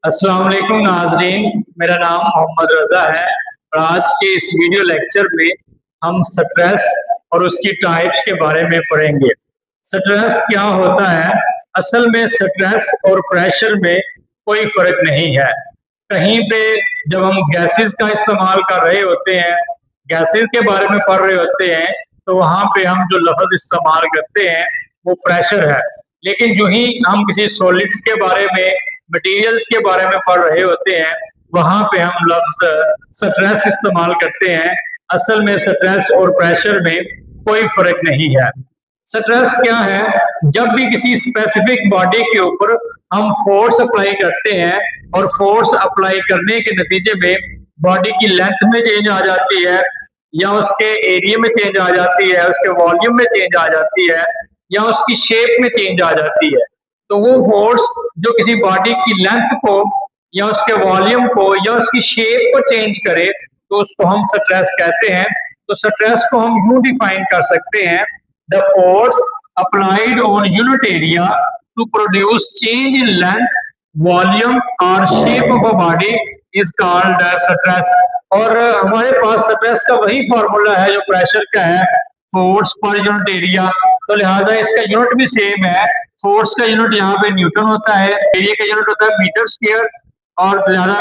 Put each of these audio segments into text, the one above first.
अस्सलाम वालेकुम नाजरीन, मेरा नाम मोहम्मद रज़ा है और आज के इस वीडियो लेक्चर में हम स्ट्रेस और उसकी टाइप्स के बारे में पढ़ेंगे। स्ट्रेस क्या होता है? असल में स्ट्रेस और प्रेशर में कोई फर्क नहीं है। कहीं पे जब हम गैसेस का इस्तेमाल कर रहे होते हैं, गैसेस के बारे में पढ़ रहे होते हैं, तो वहाँ पे हम जो लफ्ज़ इस्तेमाल करते हैं वो प्रेशर है। लेकिन जो ही हम किसी सॉलिड्स के बारे में, मटेरियल्स के बारे में पढ़ रहे होते हैं, वहाँ पे हम लफ्ज़ स्ट्रेस इस्तेमाल करते हैं। असल में स्ट्रेस और प्रेशर में कोई फ़र्क नहीं है। स्ट्रेस क्या है? जब भी किसी स्पेसिफिक बॉडी के ऊपर हम फोर्स अप्लाई करते हैं और फोर्स अप्लाई करने के नतीजे में बॉडी की लेंथ में चेंज आ जाती है, या उसके एरिया में चेंज आ जाती है, उसके वॉल्यूम में चेंज आ जाती है, या उसकी शेप में चेंज आ जाती है, तो वो फोर्स जो किसी बॉडी की लेंथ को या उसके वॉल्यूम को या उसकी शेप को चेंज करे, तो उसको हम स्ट्रेस कहते हैं। तो स्ट्रेस को हम यूं डिफाइन कर सकते हैं: the force applied on unit area to produce change in length, volume और shape of a body is called stress. और हमारे पास स्ट्रेस का वही फॉर्मूला है जो प्रेशर का है, फोर्स पर यूनिट एरिया। तो लिहाजा इसका यूनिट भी सेम है। फोर्स का यूनिट यहाँ पे न्यूटन होता है, एरिया का यूनिट होता है मीटर स्क्वायर, और लिहाजा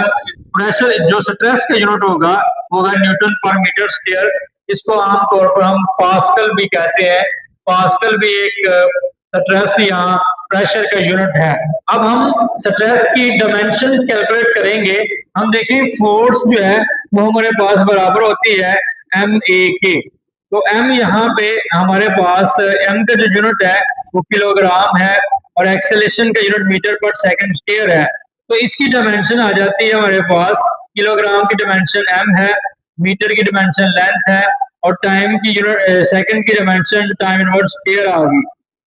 प्रेशर जो स्ट्रेस का यूनिट होगा न्यूटन पर मीटर स्क्वायर। इसको आमतौर पर हम पास्कल भी कहते हैं। पास्कल भी एक स्ट्रेस या प्रेशर का यूनिट है। अब हम स्ट्रेस की डायमेंशन कैलकुलेट करेंगे। हम देखें फोर्स जो है वो हमारे पास बराबर होती है एम ए के। तो एम यहाँ पे हमारे पास एम का जो यूनिट है वो किलोग्राम है और एक्सेलेरेशन का यूनिट मीटर पर सेकंड स्क्वायर है। तो इसकी डायमेंशन आ जाती है हमारे पास, किलोग्राम की डायमेंशन एम है, मीटर की डायमेंशन लेंथ है, और टाइम की यूनिट सेकंड की डायमेंशन टाइम इनवर्स स्क्वायर आ गई।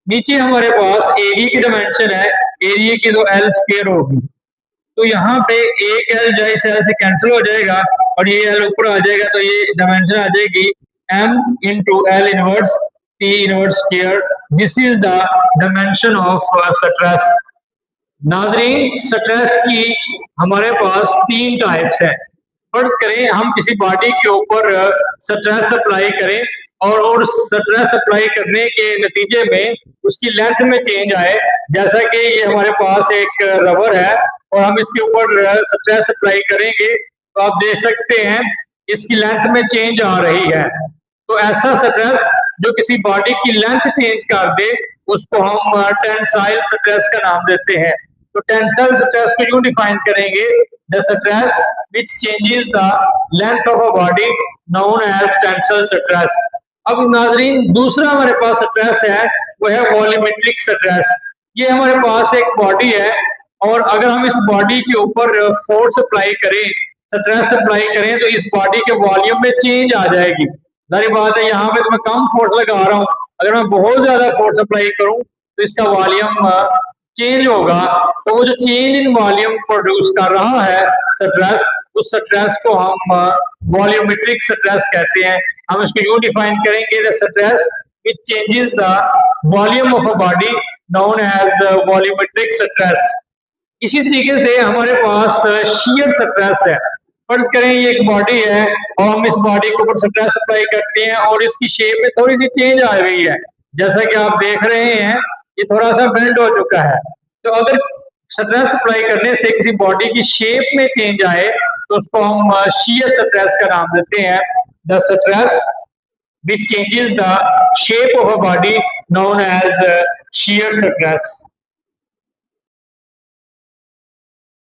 नीचे हमारे पास एरिया की डायमेंशन है, एरिया की तो एल स्क्वायर होगी। तो यहाँ पे एक एल जो है इस एल से कैंसिल हो जाएगा और ये एल ऊपर आ जाएगा, तो ये डायमेंशन आ जाएगी m into L inverse T inverse square. This is the dimension of stress. नाजरीन, स्ट्रेस की हमारे पास तीन टाइप्स हैं। फर्ज करें हम किसी बॉडी के ऊपर स्ट्रेस अप्लाई करें और स्ट्रेस अप्लाई करने के नतीजे में उसकी लेंथ में चेंज आए। जैसा कि ये हमारे पास एक रबर है और हम इसके ऊपर स्ट्रेस अप्लाई करेंगे, तो आप देख सकते हैं इसकी लेंथ में चेंज आ रही है। तो ऐसा स्ट्रेस जो किसी बॉडी की लेंथ चेंज कर दे, उसको हम टेंसाइल स्ट्रेस का नाम देते हैं। तो टेंसाइल स्ट्रेस को यूं डिफाइन करेंगे: the stress which changes the length of a body known as tensile stress. अब नाजरीन, दूसरा हमारे पास स्ट्रेस है वो है वॉल्यूमेट्रिक स्ट्रेस। ये हमारे पास एक बॉडी है और अगर हम इस बॉडी के ऊपर फोर्स अप्लाई करें, स्ट्रेस अप्लाई करें, तो इस बॉडी के वॉल्यूम में चेंज आ जाएगी। जाहिर बात है यहाँ पे तो मैं कम फोर्स लगा रहा हूँ, अगर मैं बहुत ज्यादा फोर्स अप्लाई करूँ तो इसका वॉल्यूम चेंज होगा। तो वो जो चेंज इन वॉल्यूम प्रोड्यूस कर रहा है स्ट्रेस, उस स्ट्रेस को हम वॉल्यूमेट्रिक स्ट्रेस कहते हैं। हम इसको यूं डिफाइन करेंगे: the stress which changes the volume of a body known as volumetric stress. इसी तरीके से हमारे पास शियर स्ट्रेस है। फर्ज करें ये एक बॉडी है और हम इस बॉडी के ऊपर स्ट्रेस अप्लाई करते हैं और इसकी शेप में थोड़ी सी चेंज आ गई है। जैसा कि आप देख रहे हैं ये थोड़ा सा बेंड हो चुका है। तो अगर स्ट्रेस अप्लाई करने से किसी बॉडी की शेप में चेंज आए तो उसको हम शियर स्ट्रेस का नाम देते हैं। The stress which changes the shape of a body known as shear stress.